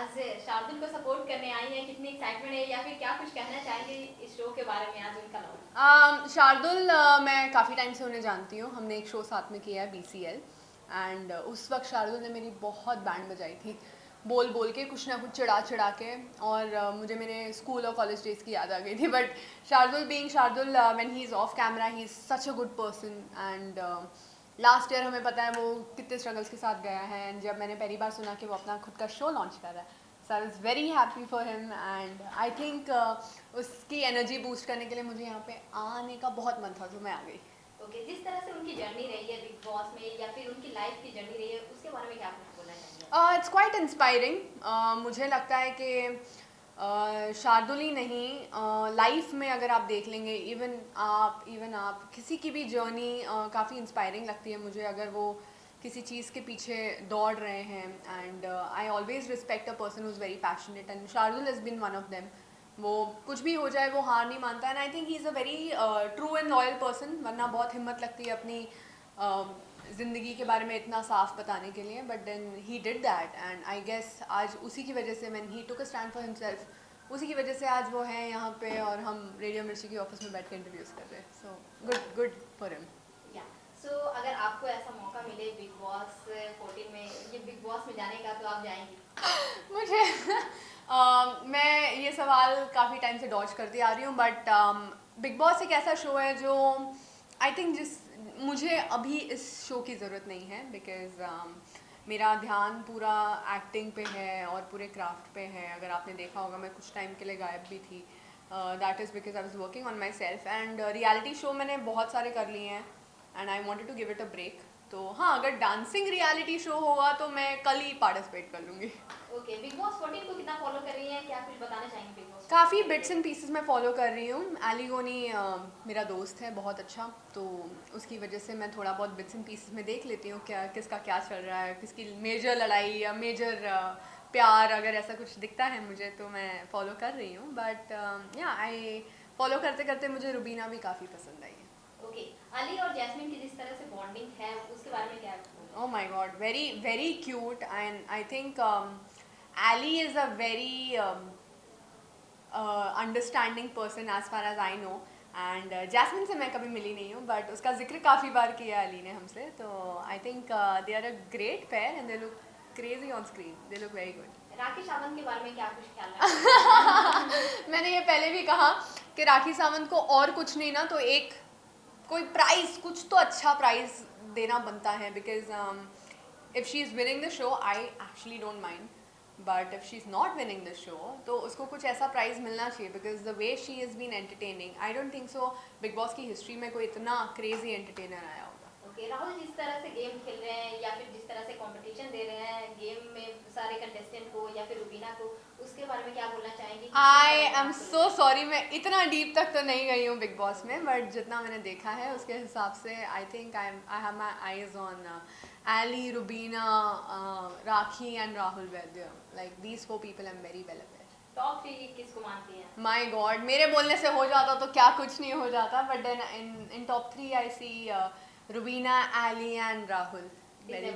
आज शार्दुल को सपोर्ट करने आई हैं, कितनी एक्साइटमेंट है या फिर क्या कुछ कहना चाहेंगे इस शो के बारे में आज उनका लॉन्च? शार्दुल मैं काफ़ी टाइम से उन्हें जानती हूँ। हमने एक शो साथ में किया है BCL एंड उस वक्त शार्दुल ने मेरी बहुत बैंड बजाई थी, बोल बोल के कुछ ना कुछ चिढ़ा चिढ़ा के। और मुझे मेरे स्कूल और कॉलेज डेज की याद आ गई थी। But Shardul being Shardul, when he is of camera he is such a good person. And last year हमें पता है वो कितने स्ट्रगल्स के साथ गया है। एंड जब मैंने पहली बार सुना कि वो अपना खुद का शो लॉन्च कर रहा है, so I was very happy for him. And I think उसकी एनर्जी बूस्ट करने के लिए मुझे यहाँ पे आने का बहुत मन था, तो मैं आ गई। ओके, जिस तरह से उनकी जर्नी रही है बिग बॉस में या फिर उनकी लाइफ की जर्नी रही है, उसके बारे में क्या कुछ बोलना चाहेंगे? It's quite inspiring. मुझे लगता है कि शार्दुल ही नहीं, लाइफ में अगर आप देख लेंगे, इवन आप किसी की भी जर्नी काफ़ी इंस्पायरिंग लगती है मुझे, अगर वो किसी चीज़ के पीछे दौड़ रहे हैं। And I always respect a person who is very passionate and Shardul has been one of them. वो कुछ भी हो जाए वो हार नहीं मानता। And I think he is a very true and loyal person, वरना बहुत हिम्मत लगती है अपनी ज़िंदगी के बारे में इतना साफ बताने के लिए। But then he did that and I guess आज उसी की वजह से, man he took a stand for himself, उसी की वजह से आज वो हैं यहाँ पे और हम रेडियो मिर्ची की ऑफिस में बैठ के इंटरव्यूज़ कर रहे हैं। So good good for him. या सो अगर आपको ऐसा मौका मिले बिग बॉस 14 में, ये बिग बॉस में जाने का, तो आप जाएंगी? मुझे मैं ये सवाल काफ़ी टाइम से डॉज करती आ रही हूँ। बट बिग बॉस एक ऐसा शो है जो आई थिंक जिस मुझे अभी इस शो की ज़रूरत नहीं है, बिकॉज मेरा ध्यान पूरा एक्टिंग पे है और पूरे क्राफ्ट पे है। अगर आपने देखा होगा मैं कुछ टाइम के लिए गायब भी थी, that is because I was working on myself. And reality show मैंने बहुत सारे कर लिए हैं and I wanted to give it a break. तो हाँ, अगर डांसिंग रियलिटी शो होगा तो मैं कल ही पार्टिसिपेट कर लूँगी। ओके, बिग बॉस 14 को कितना फॉलो कर रही हैं, क्या कुछ बताना चाहेंगे बिग बॉस 14 काफ़ी को बिट्स लेकर? एंड पीसेस मैं फॉलो कर रही हूँ। एली गोनी मेरा दोस्त है बहुत अच्छा, तो उसकी वजह से मैं थोड़ा बहुत बिट्स एंड पीसेस में देख लेती हूँ क्या किसका क्या चल रहा है, किसकी मेजर लड़ाई या मेजर प्यार, अगर ऐसा कुछ दिखता है मुझे तो मैं फॉलो कर रही हूँ। बट या आई फॉलो करते करते मुझे रुबीना भी काफ़ी पसंद आई है। ओके, अली और जैस्मिन की जिस तरह से बॉन्डिंग है, उसके बारे में क्या Oh बोलना my God, very very cute. And I think Ali is a very understanding person as far as I know. And Jasmin से मैं कभी मिली नहीं हूँ, बट उसका जिक्र काफ़ी बार किया है अली ने हमसे। तो I think they are a great pair and they look crazy on screen, they look very good. चाहेंगे? राखी सावंत के बारे में क्या कुछ ख्याल रखना मैंने ये पहले भी कहा कि राखी सावंत को और कुछ नहीं ना तो एक कोई प्राइज़, कुछ तो अच्छा प्राइज़ देना बनता है। Because if she is winning the show I actually don't mind, but if she is not winning the show तो उसको कुछ ऐसा प्राइज़ मिलना चाहिए। Because the way she is been entertaining, I don't think so Bigg Boss की history में कोई इतना क्रेजी एंटरटेनर आया होगा। ओके, राहुल जिस तरह से गेम खेल रहे हैं या फिर जिस तरह से कंपटीशन दे रहे हैं गेम में सारे कंटेस्टेंट को या फिर रुबीना को, उसके बारे में क्या बोलना चाहेंगे कि किस आई तरह से एम आपको सो लगा? सॉरी, मैं इतना डीप तक तो नहीं गई हूँ बिग बॉस में, बट जितना मैंने देखा है उसके हिसाब से I think I have my eyes on Aly, Rubina, Rakhi and Rahul Vaidya. Like these four people I am very well aware. Top 3 किसको मानती हैं? माई गॉड, मेरे बोलने से हो जाता तो क्या कुछ नहीं हो जाता। But then in top 3 I see Rubina, Aly and Rahul. Very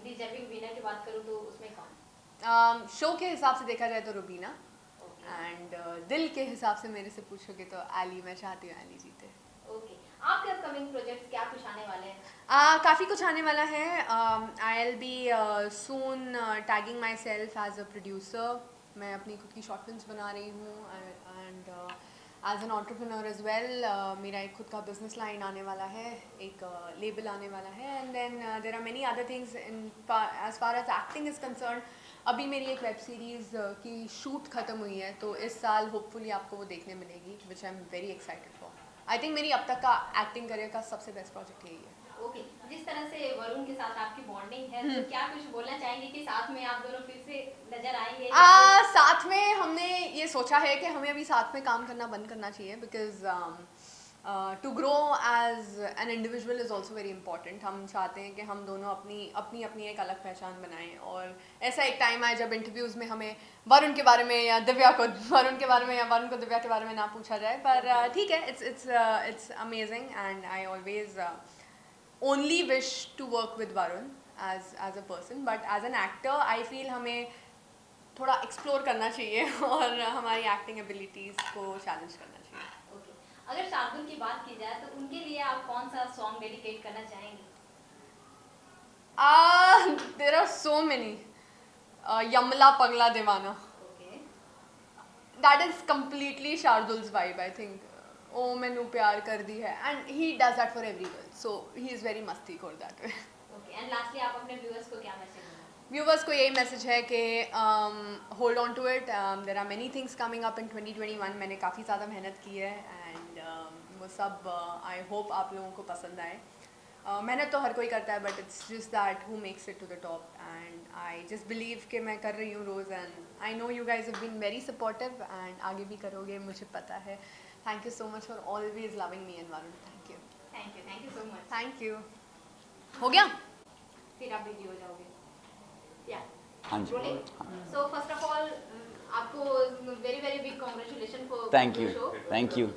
deserving winner की बात करूँ तो उसमें कौन? शो के हिसाब से देखा जाए तो रुबीना, ओके। एंड दिल के हिसाब से मेरे से पूछोगे तो एली, मैं चाहती हूँ एली जीते। ओके, आपके अपकमिंग प्रोजेक्ट्स क्या कुछ आने वाले हैं? काफ़ी कुछ आने वाला है। I'll be soon tagging myself as a producer. मैं अपनी खुद की शॉर्ट फिल्म्स बना रही हूँ and as an entrepreneur as well. मेरा एक खुद का बिजनेस लाइन आने वाला है, एक लेबल आने वाला है। And then there are many other things in as far as acting is concern. अभी मेरी एक वेब सीरीज़ की शूट ख़त्म हुई है, तो इस साल होपफुली आपको वो देखने मिलेगी, which I am very excited for. I think मेरी अब तक का एक्टिंग करियर का सबसे बेस्ट प्रोजेक्ट यही है। ओके, जिस तरह से वरुण के साथ आपकी बॉन्डिंग है, तो क्या कुछ बोलना चाहेंगे कि साथ में आप दोनों फिर से नजर आएंगे या फिर? साथ में हमने ये सोचा है कि हमें अभी साथ में काम करना बंद करना चाहिए, because to grow as an individual is also very important. हम चाहते हैं कि हम दोनों अपनी अपनी अपनी एक अलग पहचान बनाएं। और ऐसा एक टाइम आए जब इंटरव्यूज़ में हमें वरुण के बारे में या दिव्या को वरुण के बारे में या वरुण को दिव्या के बारे में ना पूछा जाए। पर ठीक है, it's amazing and I always only wish to work with Varun as a person, but as an actor I feel हमें थोड़ा एक्सप्लोर करना चाहिए और हमारी एक्टिंग एबिलिटीज़ को चैलेंज करना चाहिए। ओके, अगर शार्दुल की बात की जाए तो उनके लिए आप कौन सा सॉन्ग डेडिकेट करना चाहेंगे? There are so many. Yamla Pagla Deewana, okay, that is completely Shardul's vibe I think. ओ मैनू प्यार कर दी है and he does that for every girl, so he is very मस्ती खोर that way. Okay, and lastly आप अपने व्यूअर्स को क्या मैसेज देना? व्यूवर्स को यही मैसेज है कि hold on to it, there are many things coming up in 2021। मैंने काफ़ी ज़्यादा मेहनत की है एंड वो सब आई होप आप लोगों को पसंद आए। मेहनत तो हर कोई करता है but it's just that who makes it to the top and I just believe कि मैं कर रही हूँ रोज़ and I know you guys have been very supportive and आगे भी करोगे मुझे पता है। Thank you so much for always loving me and Varun. Thank you. Thank you so much. Thank you. हो गया? फिर आप बिजी हो जाओगे। या हाँ जी। सो फर्स्ट ऑफ ऑल आपको very very big congratulation for thank you, thank you.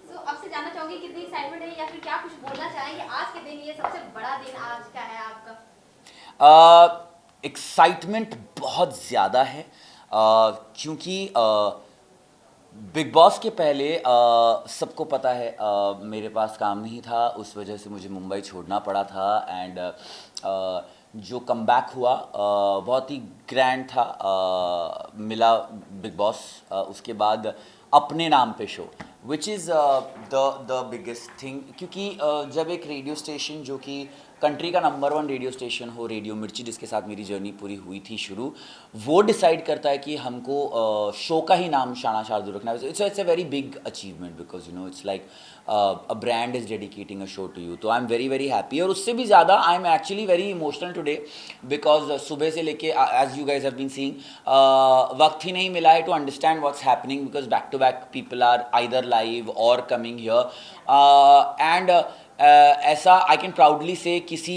So आपसे जानना चाहूंगी कितनी एक्साइटमेंट है या फिर क्या कुछ बोलना चाहेंगे आज के दिन, ये सबसे बड़ा दिन आज का है आपका? एक्साइटमेंट बहुत ज़्यादा है क्योंकि बिग बॉस के पहले सबको पता है मेरे पास काम नहीं था, उस वजह से मुझे मुंबई छोड़ना पड़ा था एंड जो कमबैक हुआ बहुत ही ग्रैंड था। मिला बिग बॉस, उसके बाद अपने नाम पे show which is the biggest thing, क्योंकि जब एक रेडियो स्टेशन जो कि कंट्री का नंबर 1 रेडियो स्टेशन हो, रेडियो मिर्ची जिसके साथ मेरी जर्नी पूरी हुई थी शुरू, वो डिसाइड करता है कि हमको शो का ही नाम शाना शार्दुल रखना है, it's a very big achievement because you know it's like a brand is dedicating a show to you. तो I am very very happy और उससे भी ज़्यादा I am actually very emotional today because सुबह से लेके as you guys have been seeing वक्त ही नहीं मिला है to understand what's happening because back to back people are either live और कमिंग हियर एंड ऐसा आई कैन प्राउडली से किसी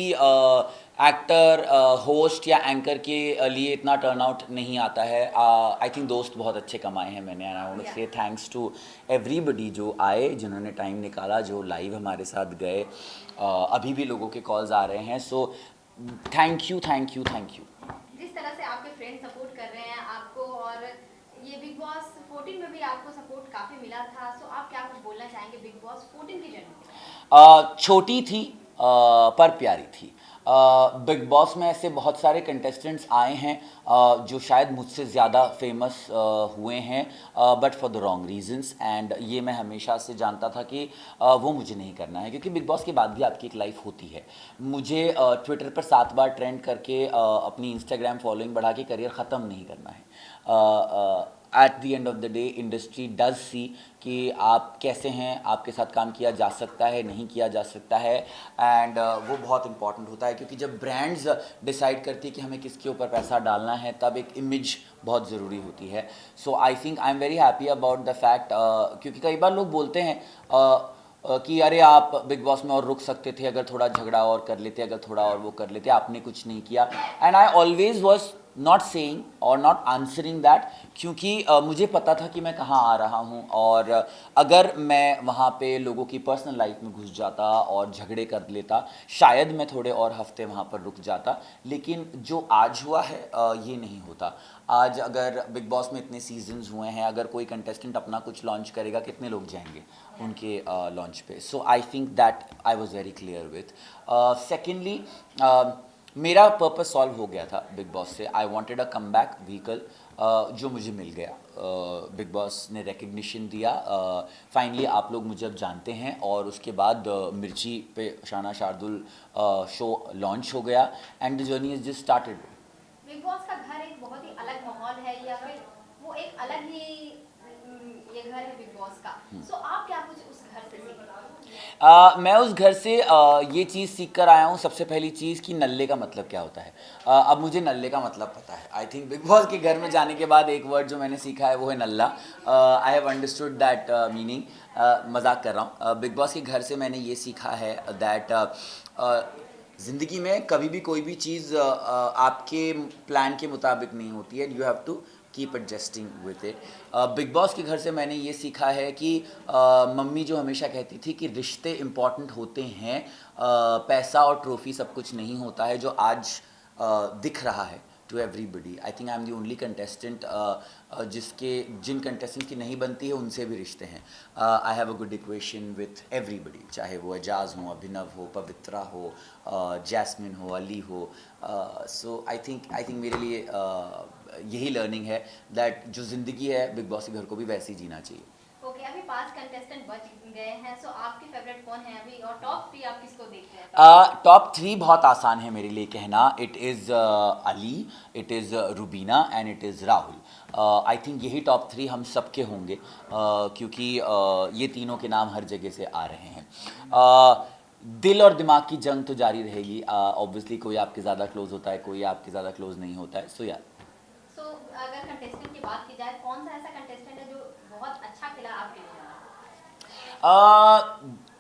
एक्टर होस्ट या एंकर के लिए इतना टर्नआउट नहीं आता है। आई थिंक दोस्त बहुत अच्छे कमाए हैं मैंने एंड आई वांट टू से थैंक्स टू एवरीबडी जो आए, जिन्होंने टाइम निकाला, जो लाइव हमारे साथ गए। अभी भी लोगों के कॉल्स आ रहे हैं, so thank you thank you thank you. जिस तरह से आपके फ्रेंड सपोर्ट कर रहे हैं आपको और ये बिग बॉस 14 में भी आपको सपोर्ट काफी मिला था, सो आप क्या कुछ बोलना चाहेंगे बिग बॉस 14 की जर्नी? छोटी थी पर प्यारी थी। बिग बॉस में ऐसे बहुत सारे कंटेस्टेंट्स आए हैं जो शायद मुझसे ज़्यादा फेमस हुए हैं but for the wrong reasons and ये मैं हमेशा से जानता था कि वो मुझे नहीं करना है, क्योंकि बिग बॉस के बाद भी आपकी एक लाइफ होती है। मुझे ट्विटर पर 7 बार ट्रेंड करके अपनी इंस्टाग्राम फॉलोइंग बढ़ा के करियर ख़त्म नहीं करना है। At the end of the day industry does she कि आप कैसे हैं, आपके साथ काम किया जा सकता है, नहीं किया जा सकता है एंड वो बहुत इंपॉर्टेंट होता है, क्योंकि जब ब्रांड्स डिसाइड करती है कि हमें किसके ऊपर पैसा डालना है तब एक इमेज बहुत ज़रूरी होती है। So I think I am very happy about the fact, क्योंकि कई बार लोग बोलते हैं कि अरे आप बिग बॉस में और रुक सकते थे, अगर थोड़ा झगड़ा और कर लेते, अगर थोड़ा और वो कर लेते, आपने कुछ नहीं किया। And I always was not saying और नॉट आंसरिंग दैट, क्योंकि मुझे पता था कि मैं कहाँ आ रहा हूँ और अगर मैं वहाँ पे लोगों की पर्सनल लाइफ में घुस जाता और झगड़े कर लेता शायद मैं थोड़े और हफ्ते वहाँ पर रुक जाता, लेकिन जो आज हुआ है ये नहीं होता। आज अगर बिग बॉस में इतने सीजन्स हुए हैं, अगर कोई कंटेस्टेंट अपना कुछ लॉन्च करेगा कितने लोग जाएंगे उनके लॉन्च पे। So I think that I was very clear with. Secondly मेरा पर्पस सॉल्व हो गया था बिग बॉस से। I wanted a come back vehicle जो मुझे मिल गया। बिग बॉस ने रिकग्निशन दिया, फाइनली आप लोग मुझे अब जानते हैं और उसके बाद मिर्ची पे शाना शार्दुल शो लॉन्च हो गया and the journey is just started. Big boss का घर एक बहुत ही अलग माहौल है या फिर वो एक अलग ही ये घर है बिग बॉस का, सो आप क्या कुछ उस घर से सीखे? मैं उस घर से ये चीज़ सीख कर आया हूँ, सबसे पहली चीज़ कि नल्ले का मतलब क्या होता है। अब मुझे नल्ले का मतलब पता है। आई थिंक बिग बॉस के घर में जाने के बाद एक वर्ड जो मैंने सीखा है वो है नल्ला। I have understood that meaning. मजाक कर रहा हूँ। बिग बॉस के घर से मैंने ये सीखा है दैट ज़िंदगी में कभी भी कोई भी चीज़ आपके प्लान के मुताबिक नहीं होती है। You have to keep adjusting with it. Bigg Boss के घर से मैंने ये सीखा है कि मम्मी जो हमेशा कहती थी कि रिश्ते इम्पॉर्टेंट होते हैं, पैसा और ट्रॉफी सब कुछ नहीं होता है। जो आज दिख रहा है to everybody. I think I'm the only contestant Jin contestants की नहीं बनती है उनसे भी रिश्ते हैं. I have a good equation with everybody, चाहे वो एजाज हो, अभिनव हो, पवित्रा हो, जैस्मिन हो, अली हो. So I think मेरे लिए यही लर्निंग है that जो ज़िंदगी है बिग बॉस के घर को भी वैसे ही जीना चाहिए. ओके, अभी 5 कंटेस्टेंट बच गए हैं, सो आपके फेवरेट कौन है अभी, और टॉप 3 आप किसको देखते हैं? टॉप 3 बहुत आसान है मेरे लिए कहना. It is Ali, it is Rubina and it is Rahul. I think यही टॉप 3 हम सबके होंगे क्योंकि ये तीनों के नाम हर जगह से आ रहे हैं. दिल और दिमाग की जंग तो जारी रहेगी. ऑब्वियसली कोई आपके ज़्यादा क्लोज होता है, कोई आपके ज़्यादा क्लोज नहीं होता है. सो यार अगर कंटेस्टेंट की बात की जाए, कौन सा ऐसा कंटेस्टेंट है जो बहुत अच्छा खेला आपके लिए?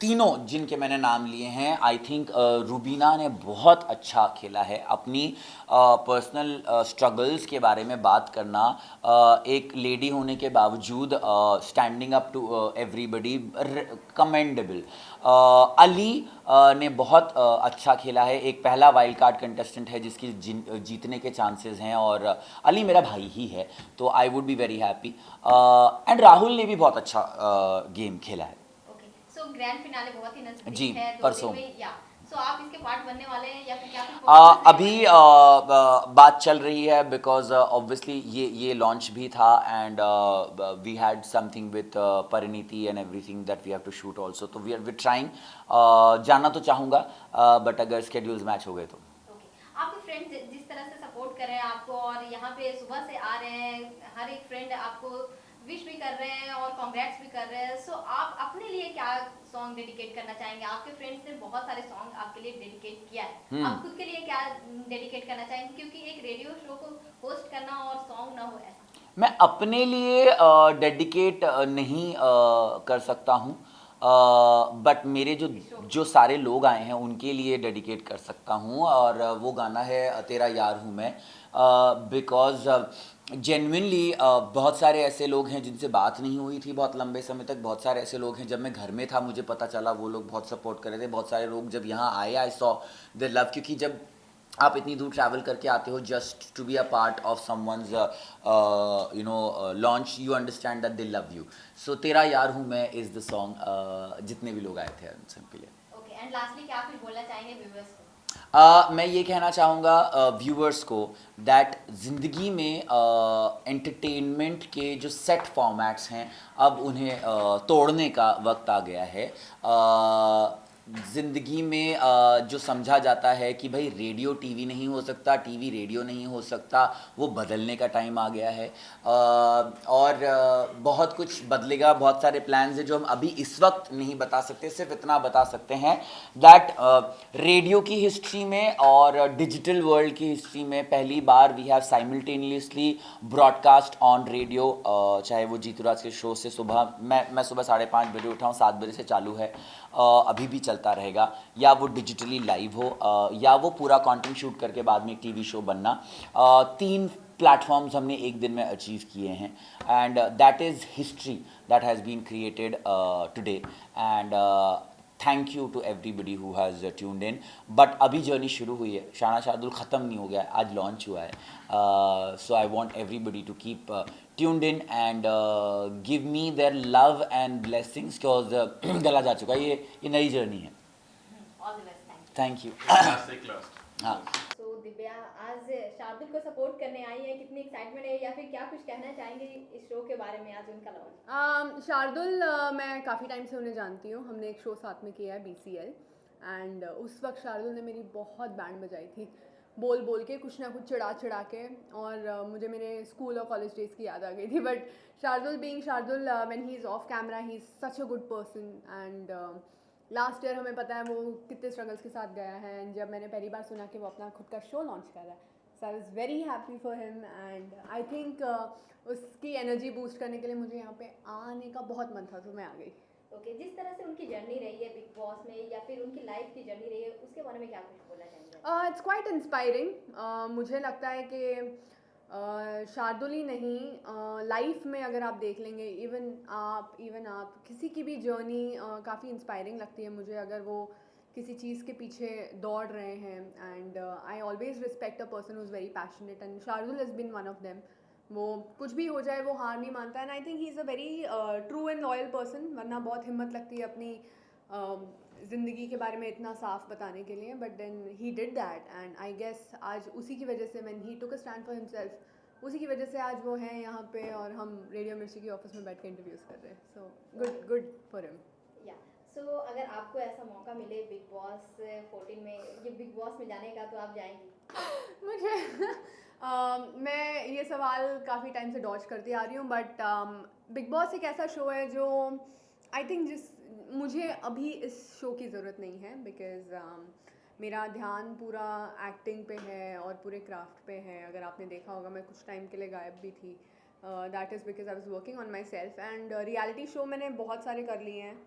तीनों जिनके मैंने नाम लिए हैं, आई थिंक रुबीना ने बहुत अच्छा खेला है. अपनी पर्सनल स्ट्रगल्स के बारे में बात करना, एक लेडी होने के बावजूद standing up to everybody, commendable. Aly ने बहुत अच्छा खेला है. एक पहला वाइल्ड कार्ड कंटेस्टेंट है जिसकी जीतने के चांसेस हैं और अली मेरा भाई ही है, तो I would be very happy. And Rahul ने भी बहुत अच्छा गेम खेला है. सो ग्रैंड फिनाले बहुत ही नजदीक जी, है, 2 परसों. दिन में, या सो आप इसके पार्ट बनने वाले हैं या फिर क्या कुछ अभी बात चल रही है बिकॉज ऑब्वियसली ये लॉन्च भी था and we had something with Parineeti and everything that we have to shoot also. तो वी आर ट्राइंग. जानना तो चाहूँगा बट अगर स्केड्यूल्स मैच हो गए तो. आपके फ्रेंड्स जिस तरह से सपोर्ट कर रहे हैं आपको, और यहाँ पे सुबह से आ रहे हैं, हर एक फ्रेंड आपको विश भी कर रहे हैं और कांग्रेट्स भी कर रहे हैं, सो आप अपने लिए क्या सॉन्ग डेडिकेट करना चाहेंगे? आपके फ्रेंड्स ने बहुत सारे सॉन्ग आपके लिए डेडिकेट किया है, आप खुद के लिए क्या डेडिकेट करना चाहेंगे? क्योंकि एक रेडियो शो को होस्ट करना और सॉन्ग ना हो ऐसा. मैं अपने लिए डेडिकेट नहीं कर सकता हूँ, बट मेरे जो सारे लोग आए हैं उनके लिए डेडिकेट कर सकता हूँ. और वो गाना है तेरा यार हूँ मैं, बिकॉज जेन्युइनली बहुत सारे ऐसे लोग हैं जिनसे बात नहीं हुई थी बहुत लंबे समय तक. बहुत सारे ऐसे लोग हैं जब मैं घर में था मुझे पता चला, वो लोग बहुत सपोर्ट कर रहे थे. बहुत सारे लोग जब यहाँ आए, आई सॉ द लव, क्योंकि जब आप इतनी दूर ट्रैवल करके आते हो just to be a part of someone's launch, you understand that they love you. So तेरा यार हूँ मैं इज़ द सॉन्ग जितने भी लोग आए थे उन सब के लिए. ओके, एंड लास्टली क्या कुछ बोलना चाहेंगे व्यूअर्स को? मैं ये कहना चाहूँगा व्यूअर्स को दैट ज़िंदगी में एंटरटेनमेंट के जो सेट फॉर्मेट्स हैं अब उन्हें तोड़ने का वक्त आ गया है. ज़िंदगी में जो समझा जाता है कि भाई रेडियो टीवी नहीं हो सकता, टीवी रेडियो नहीं हो सकता, वो बदलने का टाइम आ गया है. और बहुत कुछ बदलेगा. बहुत सारे प्लान्स हैं जो हम अभी इस वक्त नहीं बता सकते. सिर्फ इतना बता सकते हैं दैट रेडियो की हिस्ट्री में और डिजिटल वर्ल्ड की हिस्ट्री में पहली बार we have simultaneously broadcast on radio. चाहे वो जीतूराज के शो से सुबह मैं सुबह 5:30 बजे उठा हूँ, 7 बजे से चालू है, अभी भी चलता रहेगा. या वो डिजिटली लाइव हो या वो पूरा कंटेंट शूट करके बाद में एक टीवी शो बनना. 3 प्लेटफॉर्म्स हमने एक दिन में अचीव किए हैं and that is history that has been created today. And thank you to everybody who has tuned in. But अभी जर्नी शुरू हुई है, शाना शार्दुल ख़त्म नहीं हो गया है, आज लॉन्च हुआ है. So I want everybody to keep tuned in and give me their love and blessings because गला जा चुका है, ये नई जर्नी है. All the best. Thank you. हाँ, सो दिव्या आज शार्दुल को सपोर्ट करने आई है, कितनी एक्साइटमेंट है, या फिर क्या कुछ कहना चाहेंगे इस शो के बारे में, आज उनका लॉन्च? शार्दुल मैं काफ़ी टाइम से उन्हें जानती हूँ, हमने एक शो साथ में किया है BCL, एंड उस वक्त शार्दुल ने मेरी बहुत बैंड बजाई थी, बोल बोल के, कुछ ना कुछ चिढ़ा के, और मुझे मेरे स्कूल और कॉलेज डेज़ की याद आ गई थी. But Shardul being Shardul, when he is of camera he is such a good person. And last year हमें पता है वो कितने स्ट्रगल्स के साथ गया है. एंड जब मैंने पहली बार सुना कि वो अपना खुद का शो लॉन्च कर रहा है, so I was very happy for him. And I think उसकी एनर्जी बूस्ट करने के लिए मुझे यहाँ पे आने का बहुत मन था, तो मैं आ गई. ओके, जिस तरह से उनकी जर्नी रही है बिग बॉस में, या फिर उनकी लाइफ की जर्नी रही है, उसके बारे में क्या कुछ बोलना चाहेंगे? It's quite inspiring. मुझे लगता है कि शार्दुल ही नहीं, लाइफ में अगर आप देख लेंगे, इवन आप किसी की भी जर्नी काफ़ी इंस्पायरिंग लगती है मुझे. अगर वो किसी चीज़ के पीछे दौड़ रहे हैं, and I always respect a person who is very passionate, and Shardul has been one of them. वो कुछ भी हो जाए वो हार नहीं मानता, and I think he is a very true and loyal person. वरना बहुत हिम्मत लगती है अपनी ज़िंदगी के बारे में इतना साफ बताने के लिए, but then he did that, and I guess आज उसी की वजह से when he took a stand for himself, उसी की वजह से आज वो हैं यहाँ पे और हम रेडियो मिर्ची की ऑफिस में बैठ के इंटरव्यूज़ कर रहे हैं. So good for him. या सो अगर आपको ऐसा मौका मिले बिग बॉस 14 में, ये बिग बॉस में जाने का, तो आप जाएंगी? मुझे मैं ये सवाल काफ़ी टाइम से डॉज करती आ रही हूँ, बट बिग बॉस एक ऐसा शो है जो आई थिंक मुझे अभी इस शो की ज़रूरत नहीं है, बिकॉज़ मेरा ध्यान पूरा एक्टिंग पे है और पूरे क्राफ्ट पे है. अगर आपने देखा होगा मैं कुछ टाइम के लिए गायब भी थी. That is because I was working on myself, and reality show मैंने बहुत सारे कर लिए हैं,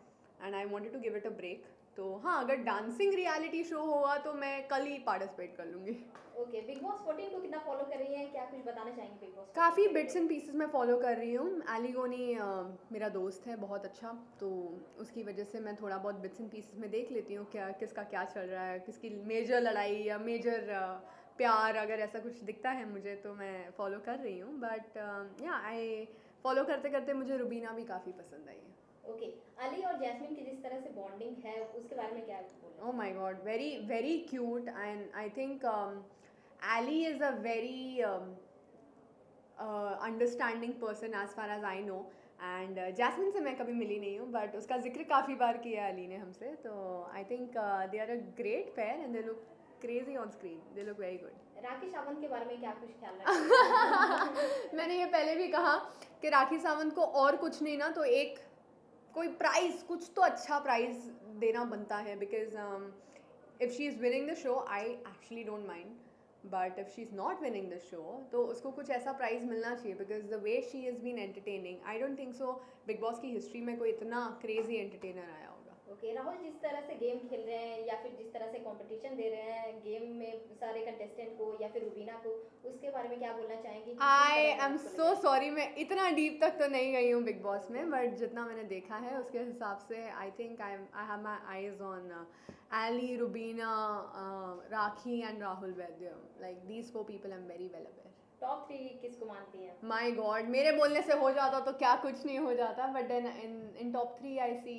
and I wanted to give it a break. तो हाँ, अगर डांसिंग रियलिटी शो होगा तो मैं कल ही पार्टिसिपेट कर लूँगी. ओके, बिग बॉस 14 को कितना फॉलो कर रही हैं, क्या कुछ बताना चाहेंगी बिग बॉस? काफ़ी बिट्स एंड पीसेस मैं फॉलो कर रही हूँ. एली गोनी मेरा दोस्त है बहुत अच्छा, तो उसकी वजह से मैं थोड़ा बहुत बिट्स एंड पीसेस में देख लेती हूँ क्या किसका क्या चल रहा है, किसकी मेजर लड़ाई या मेजर प्यार, अगर ऐसा कुछ दिखता है मुझे तो मैं फॉलो कर रही हूँ. बट या आई फॉलो करते करते मुझे रुबीना भी काफ़ी पसंद आई है. ओके, अली और जैस्मिन की जिस तरह से बॉन्डिंग है उसके बारे में क्या बोलना? Oh my God, very cute, and I think Ali is a very understanding person as far as I know. And Jasmin से मैं कभी मिली नहीं हूँ, बट उसका जिक्र काफ़ी बार किया है अली ने हमसे. तो I think they are a great pair and they look crazy on screen. They look very good. Rakhi Sawant के बारे में क्या कुछ ख्याल रखते? मैंने ये पहले भी कहा कि राखी सावंत को और कुछ नहीं ना तो एक कोई प्राइज़, कुछ तो अच्छा प्राइज़ देना बनता है, because if she is winning the show I actually don't mind, but if she is not winning the show तो उसको कुछ ऐसा प्राइज़ मिलना चाहिए, because the way she is been entertaining, I don't think so Bigg Boss की history में कोई इतना क्रेजी एंटरटेनर आया होगा. ओके, राहुल जिस तरह से गेम खेल रहे हैं या फिर जिस तरह से कंपटीशन दे रहे हैं गेम में सारे कंटेस्टेंट को या फिर रुबीना को, उसके बारे में क्या बोलना चाहेंगी? आई एम सो सॉरी, मैं इतना डीप तक तो नहीं गई हूँ बिग बॉस में, बट जितना मैंने देखा है उसके हिसाब से I think I have my eyes on Aly, Rubina, Rakhi and Rahul Vaidya. Like these 4 people I am very well aware. Top 3 किसको मानती हैं? माई गॉड, मेरे बोलने से हो जाता तो क्या कुछ नहीं हो जाता, but then in top 3 I see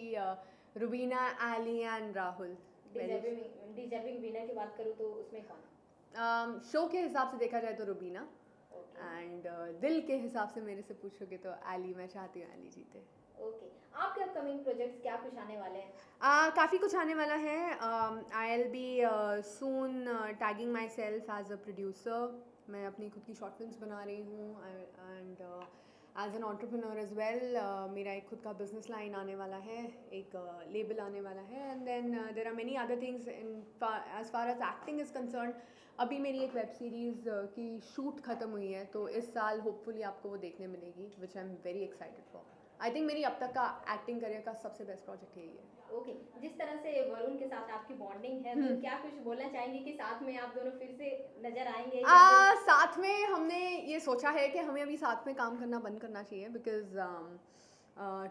Rubina, Aly and Rahul. Deserving winner की बात करूँ तो उसमें कौन? शो के हिसाब से देखा जाए तो रुबीना, ओके एंड दिल के हिसाब से मेरे से पूछोगे तो एली. मैं चाहती हूँ एली जीते. ओके, आपके अपकमिंग प्रोजेक्ट्स क्या कुछ आने वाले हैं? काफ़ी कुछ आने वाला है. I will be soon tagging myself as a producer. मैं अपनी खुद की शॉर्ट फिल्म्स बना रही हूँ, and as an entrepreneur as well. मेरा एक खुद का बिजनेस लाइन आने वाला है, एक लेबल आने वाला है, and then there are many other things in as far as acting is concern. अभी मेरी एक वेब सीरीज़ की शूट ख़त्म हुई है, तो इस साल होपफुली आपको वो देखने मिलेगी, which I am very excited for. I think मेरी अब तक का एक्टिंग करियर का सबसे बेस्ट प्रोजेक्ट यही है. ओके, जिस तरह से वरुण के साथ आपकी बॉन्डिंग है तो क्या कुछ बोलना चाहेंगे कि साथ में आप दोनों फिर से नजर आएंगे? साथ में हमने ये सोचा है कि हमें अभी साथ में काम करना बंद करना चाहिए, because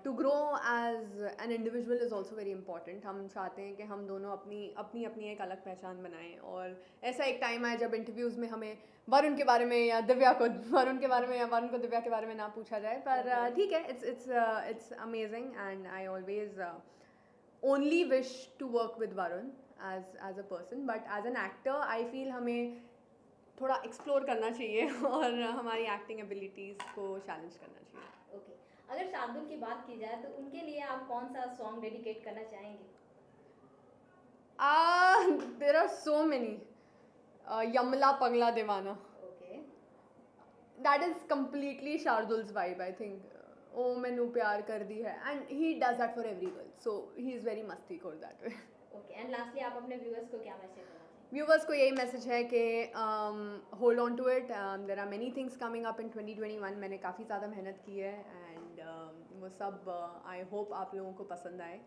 to grow as an individual is also very important. हम चाहते हैं कि हम दोनों अपनी एक अलग पहचान बनाएं, और ऐसा एक टाइम आए जब इंटरव्यूज़ में हमें वरुण के बारे में या दिव्या को वरुण के बारे में या वरुण को दिव्या के बारे में ना पूछा जाए. पर ठीक है, it's amazing, and I always only wish to work with Varun as a person, but as an actor I feel हमें थोड़ा एक्सप्लोर करना चाहिए और हमारी एक्टिंग एबिलिटीज़ को चैलेंज करना चाहिए. ओके, अगर शार्दुल की बात की जाए तो उनके लिए आप कौन सा सॉन्ग डेडिकेट करना चाहेंगे? There are so many. Yamla Pagla Deewana, okay, that is completely Shardul's vibe. I think ओ मैनू प्यार कर दी है, and he does that for every girl, so he is very मस्ती खोर that way. Okay, and lastly आप अपने व्यूअर्स को क्या मैसेज देना चाहेंगे? व्यूवर्स को यही मैसेज है कि hold on to it. There are many things coming up in 2021. मैंने काफ़ी ज़्यादा मेहनत की है, एंड वो सब आई होप आप लोगों को पसंद आए.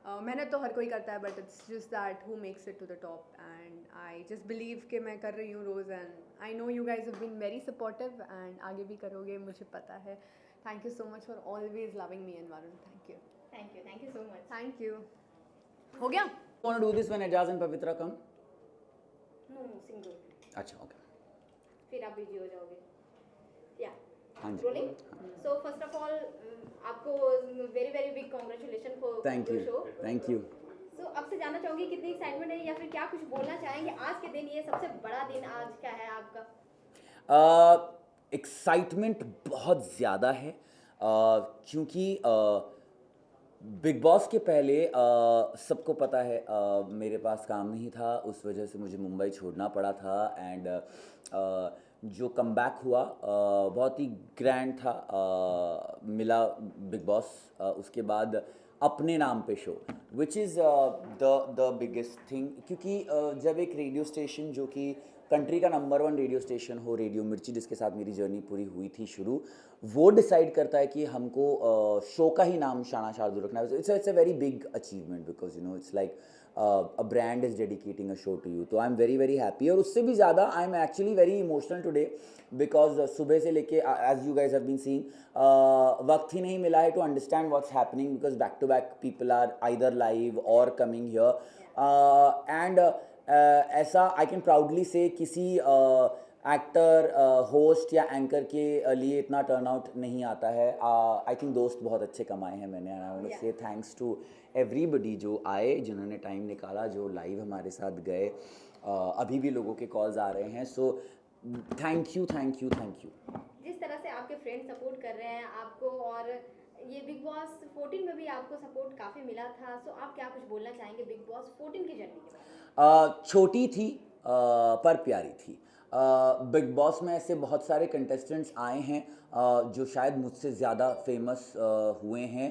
मेहनत तो हर कोई करता है, but it's just that who makes it to the top, and I just believe कि मैं कर रही हूँ रोज़, and I know you guys have been very supportive, and आगे भी करोगे मुझे पता है. Thank you so much for always loving me and Varun. Thank you thank you so much. Thank you. हो गया. Want to do this when Ajaz and Pavitra come? No single, अच्छा, okay. फिर आप बिजी हो जाओगे। या हाँ जी। Rolling. So first of all आपको very very big congratulation for thank your you, show. Thank you. So आपसे जानना चाहूंगी कितनी एक्साइटमेंट है या फिर क्या कुछ बोलना चाहेंगे आज के दिन, ये सबसे बड़ा दिन आज क्या है आपका? एक्साइटमेंट बहुत ज़्यादा है, क्योंकि बिग बॉस के पहले सबको पता है मेरे पास काम नहीं था, उस वजह से मुझे मुंबई छोड़ना पड़ा था। एंड जो कमबैक हुआ बहुत ही ग्रैंड था, मिला बिग बॉस, उसके बाद अपने नाम पे show, which is the biggest thing. क्योंकि जब एक रेडियो स्टेशन जो कि कंट्री का नंबर 1 रेडियो स्टेशन हो, रेडियो मिर्ची, जिसके साथ मेरी जर्नी पूरी हुई थी शुरू, वो डिसाइड करता है कि हमको शो का ही नाम शाना शार्दुल रखना है, it's a very big achievement, because you know it's like a brand is dedicating a show to you. तो I am very very happy, और उससे भी ज़्यादा I am actually very emotional today, because सुबह से लेके as you guys have been seeing, वक्त ही नहीं मिला है to understand what's happening, because back to back people are either live और कमिंग हियर। एंड ऐसा आई कैन प्राउडली से किसी एक्टर, होस्ट या एंकर के लिए इतना टर्नआउट नहीं आता है। आई थिंक दोस्त बहुत अच्छे कमाए हैं मैंने, एंड आई वांट टू से थैंक्स टू एवरीबडी जो आए, जिन्होंने टाइम निकाला, जो लाइव हमारे साथ गए। अभी भी लोगों के कॉल्स आ रहे हैं, so thank you, thank you, thank you. जिस तरह से आपके फ्रेंड सपोर्ट कर रहे हैं आपको, और ये बिग बॉस 14 में भी आपको सपोर्ट काफ़ी मिला था, सो आप क्या कुछ बोलना चाहेंगे बिग बॉस 14 की जर्नी के बारे में? छोटी थी पर प्यारी थी। बिग बॉस में ऐसे बहुत सारे कंटेस्टेंट्स आए हैं जो शायद मुझसे ज़्यादा फेमस हुए हैं,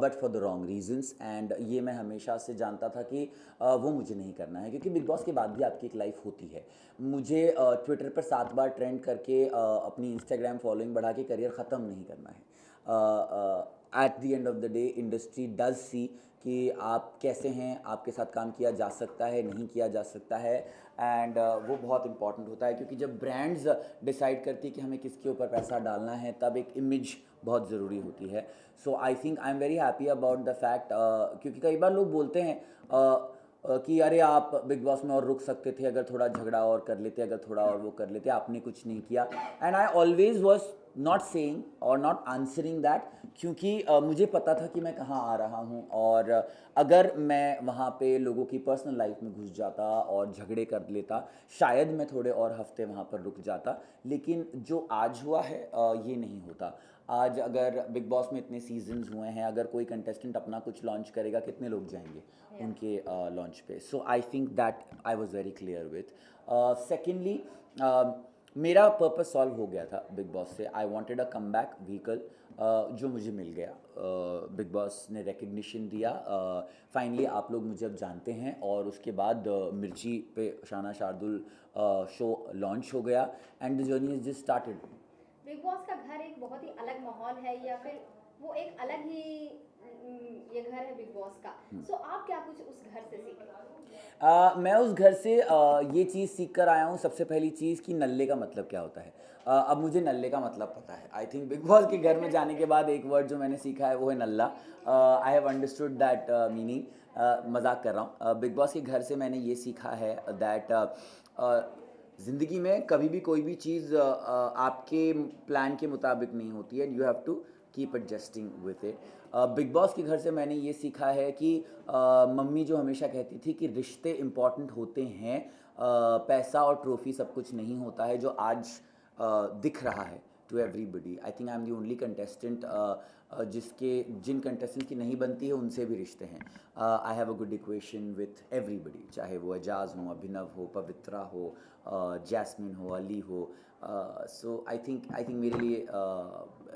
but for the wrong reasons. And ये मैं हमेशा से जानता था कि वो मुझे नहीं करना है, क्योंकि बिग बॉस के बाद भी आपकी एक लाइफ होती है। मुझे ट्विटर पर 7 बार ट्रेंड करके अपनी इंस्टाग्राम फॉलोइंग बढ़ा के करियर ख़त्म नहीं करना है। At the end of the day industry does she कि आप कैसे हैं, आपके साथ काम किया जा सकता है, नहीं किया जा सकता है, एंड वो बहुत इंपॉर्टेंट होता है। क्योंकि जब ब्रांड्स डिसाइड करती है कि हमें किसके ऊपर पैसा डालना है, तब एक इमेज बहुत ज़रूरी होती है। So I think I am very happy about the fact, क्योंकि कई बार लोग बोलते हैं कि अरे आप बिग बॉस में और रुक सकते थे, अगर थोड़ा झगड़ा और कर लेते, अगर थोड़ा और वो कर लेते, आपने कुछ नहीं किया। And I always was not saying और नॉट आंसरिंग दैट, क्योंकि मुझे पता था कि मैं कहाँ आ रहा हूँ, और अगर मैं वहाँ पे लोगों की पर्सनल लाइफ में घुस जाता और झगड़े कर लेता, शायद मैं थोड़े और हफ्ते वहाँ पर रुक जाता। लेकिन जो आज हुआ है ये नहीं होता। आज अगर बिग बॉस में इतने सीजन्स हुए हैं, अगर कोई कंटेस्टेंट अपना कुछ लॉन्च करेगा, कितने लोग जाएंगे उनके लॉन्च पे। So I think that I was very clear with. Secondly, मेरा पर्पस सॉल्व हो गया था बिग बॉस से। I wanted a comeback vehicle, जो मुझे मिल गया। बिग बॉस ने रिकग्निशन दिया, फाइनली आप लोग मुझे अब जानते हैं, और उसके बाद मिर्ची पे शाना शार्दुल शो लॉन्च हो गया, and the journey is just started. Big boss का घर एक बहुत ही अलग माहौल है, या फिर वो एक अलग ही ये घर है बिग बॉस का। सो आप क्या कुछ उस घर से सीखे? मैं उस घर से ये चीज़ सीख कर आया हूँ। सबसे पहली चीज़ कि नल्ले का मतलब क्या होता है। अब मुझे नल्ले का मतलब पता है। आई थिंक बिग बॉस के घर में जाने के बाद एक वर्ड जो मैंने सीखा है वो है नल्ला। I have understood that meaning. मजाक कर रहा हूँ। बिग बॉस के घर से मैंने ये सीखा है दैट ज़िंदगी में कभी भी कोई भी चीज़ आपके प्लान के मुताबिक नहीं होती है, you have to keep adjusting with it. Bigg Boss के घर से मैंने ये सीखा है कि मम्मी जो हमेशा कहती थी कि रिश्ते इम्पॉर्टेंट होते हैं, पैसा और ट्रॉफी सब कुछ नहीं होता है, जो आज दिख रहा है to everybody. I think I am the only contestant जिन कंटेस्टेंट की नहीं बनती है उनसे भी रिश्ते हैं। I have a good equation with everybody, चाहे वो एजाज हो, अभिनव हो, पवित्रा हो, जैस्मिन हो, अली हो। सो आई थिंक मेरे लिए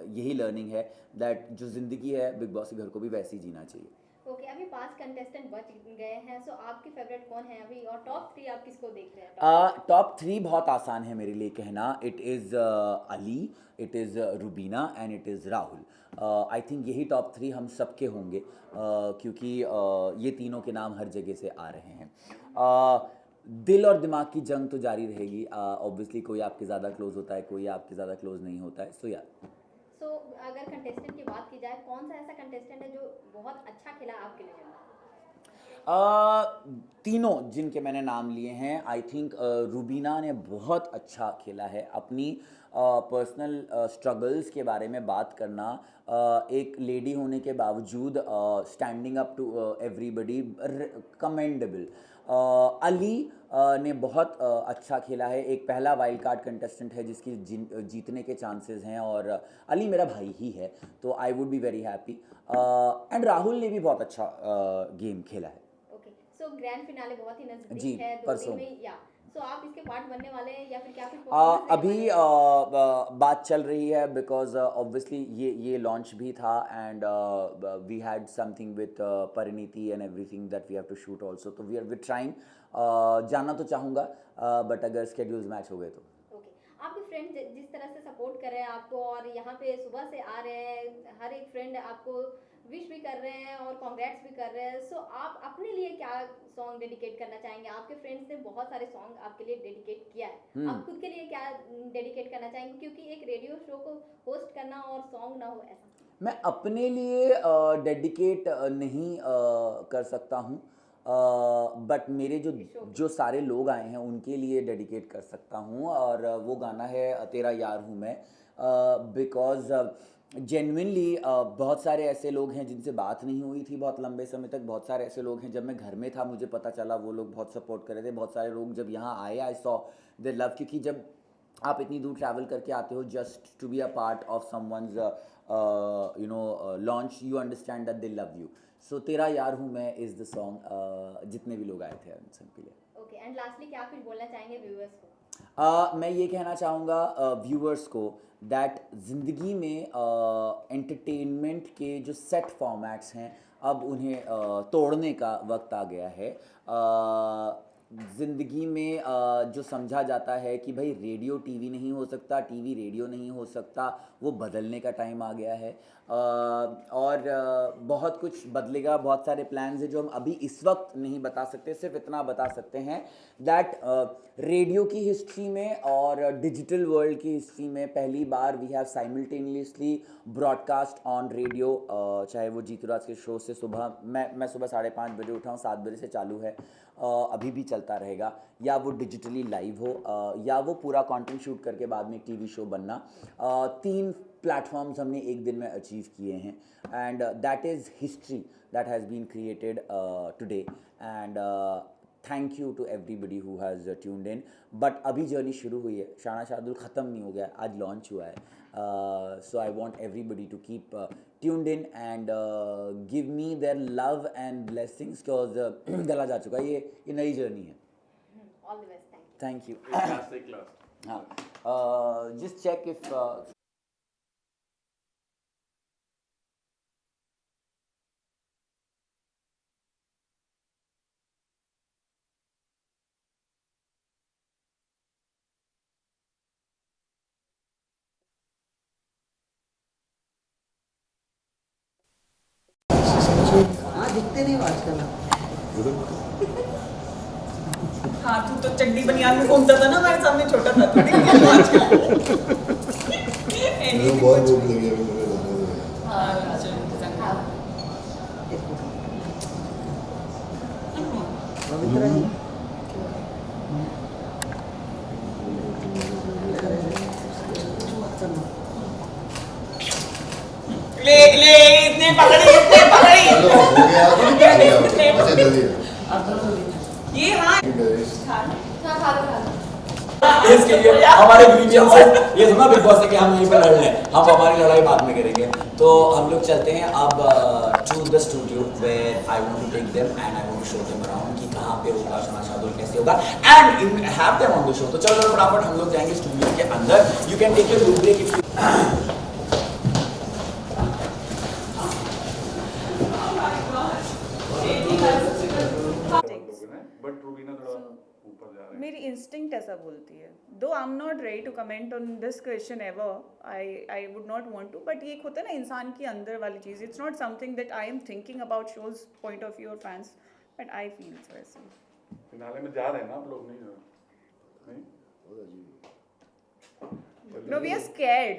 यही लर्निंग है दैट जो ज़िंदगी है बिग बॉस के घर को भी वैसे ही जीना चाहिए। ओके, अभी 5 कंटेस्टेंट बच गए हैं, सो आपकी फेवरेट कौन है अभी, और टॉप 3 आप किसको देख रहे हैं? टॉप 3 बहुत आसान है मेरे लिए कहना। It is Ali, it is Rubina, and it is Rahul. I think यही टॉप 3 हम सबके होंगे, क्योंकि ये तीनों के नाम हर जगह से आ रहे हैं। दिल और दिमाग की जंग तो जारी रहेगी। ऑब्वियसली कोई आपके ज़्यादा क्लोज होता है, कोई आपके ज़्यादा क्लोज नहीं होता है। सो या सो अगर कंटेस्टेंट की बात की जाए, कौन सा ऐसा कंटेस्टेंट है जो बहुत अच्छा खेला आपके लिए? तीनों जिनके मैंने नाम लिए हैं, आई थिंक रूबीना ने बहुत अच्छा खेला है। अपनी पर्सनल स्ट्रगल्स के बारे में बात करना, एक लेडी होने के बावजूद standing up to everybody, commendable. Aly ने बहुत अच्छा खेला है, एक पहला वाइल्ड कार्ड कंटेस्टेंट है जिसकी जीतने के चांसेस हैं, और अली मेरा भाई ही है, तो I would be very happy. And Rahul ने भी बहुत अच्छा गेम खेला है। ओके, सो ग्रैंड फिनाले बहुत ही जी, नजदीक है, 2 दिन परसों। में, या सो आप इसके पार्ट बनने वाले हैं या फिर क्या कुछ अभी बात चल रही है, बिकॉज ऑब्वियसली ये लॉन्च भी था, and we had something with Parineeti and everything that we have to shoot also, तो वी आर ट्राइंग। जाना तो चाहूँगा, बट अगर स्केड्यूल्स मैच हो गए तो। ओके, आपके फ्रेंड जिस तरह से सपोर्ट कर रहे हैं आपको और यहाँ पे सुबह से आ रहे हैं, हर एक फ्रेंड आपको विश भी कर रहे हैं और कॉन्ग्रेट्स भी कर रहे हैं, सो आप अपने लिए क्या सॉन्ग डेडिकेट करना चाहेंगे? आपके फ्रेंड्स ने बहुत सारे सॉन्ग आपके लिए डेडिकेट किया है, आप खुद के लिए क्या डेडिकेट करना चाहेंगे? क्योंकि एक रेडियो शो को होस्ट करना और सॉन्ग ना हो, ऐसा। मैं अपने लिए डेडिकेट नहीं कर सकता हूँ, बट मेरे जो सारे लोग आए हैं उनके लिए डेडिकेट कर सकता हूँ, और वो गाना है तेरा यार हूँ मैं, बिकॉज जेन्युइनली बहुत सारे ऐसे लोग हैं जिनसे बात नहीं हुई थी बहुत लंबे समय तक। बहुत सारे ऐसे लोग हैं, जब मैं घर में था मुझे पता चला, वो लोग बहुत सपोर्ट कर रहे थे। बहुत सारे लोग जब यहाँ आए, आई सॉ देयर लव, क्योंकि जब आप इतनी दूर ट्रैवल करके आते हो just to be a part of someone's launch, you understand that they love you. So तेरा यार हूँ मैं इज़ द सॉन्ग, जितने भी लोग आए थे उन सब के लिए। ओके, एंड लास्टली क्या कुछ बोलना चाहेंगे व्यूअर्स को? मैं ये कहना चाहूँगा व्यूअर्स को, दैट ज़िंदगी में एंटरटेनमेंट के जो सेट फॉर्मेट्स हैं, अब उन्हें तोड़ने का वक्त आ गया है। ज़िंदगी में जो समझा जाता है कि भाई रेडियो टीवी नहीं हो सकता, टीवी रेडियो नहीं हो सकता, वो बदलने का टाइम आ गया है। और बहुत कुछ बदलेगा, बहुत सारे प्लान्स हैं जो हम अभी इस वक्त नहीं बता सकते। सिर्फ इतना बता सकते हैं दैट रेडियो की हिस्ट्री में और डिजिटल वर्ल्ड की हिस्ट्री में पहली बार we have simultaneously broadcast on radio, चाहे वो जीतूराज के शो से सुबह मैं सुबह 5:30 बजे उठा हूँ, 7 बजे से चालू है, अभी भी चलता रहेगा, या वो डिजिटली लाइव हो, या वो पूरा कंटेंट शूट करके बाद में टीवी शो बनना। 3 प्लेटफॉर्म्स हमने एक दिन में अचीव किए हैं, and that is history that has been created today, and thank you to everybody who has tuned in. But अभी जर्नी शुरू हुई है, शाना शार्दुल ख़त्म नहीं हो गया, आज लॉन्च हुआ है। So I want everybody to keep tuned in and give me there love and blessings, because गला जा चुका है, ये नई जर्नी है। All the best, thank you. Thank you. हाँ, जस्ट चेक इफ हाँ दिखते नहीं हो आजकल हाँ तू तो चड्डी बनियान में घूमता था ना हमारे सामने, छोटा था तू, दिख गया आजकल। मुझे बहुत भूख लगी है, अभी मुझे जाने दो। हाँ चलो पवित्र है। ले ले इतने पकड़ी चलो हो गया, हो गया। अच्छा जल्दी ये हाँ इसके लिए हमारे ग्रीवियंसेस ये सुना बिग बॉस से कि हम यहीं पर लड़ रहे हैं, हम हमारी लड़ाई बाद में करेंगे। तो हम लोग चलते हैं अब to the studio where I want to take them and I want to show them around कि कहाँ पे होगा शाना शार्दुल, कैसे होगा, and have them on the show. तो चलो फटाफट हम लोग जाएंगे स्टूडियो के अंदर। You can take your look break if but Rubina थोड़ा ऊपर जा रही है। मेरी इंस्टिंक्ट ऐसा बोलती है, though I am not ready to comment on this question ever, I would not want to, but ये एक होता है ना इंसान की अंदर वाली चीज़, it's not something that I am thinking about shows point of view और फैंस, बट आई फील वैसे। फिनाले में जा रहे हैं ना आप लोग, नहीं जा रहे? नहीं No, we are scared,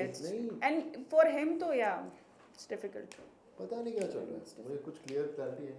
and for him तो yeah, it's difficult. पता नहीं क्या चल रहा है, मुझे कुछ क्लियर क्लैरिटी है।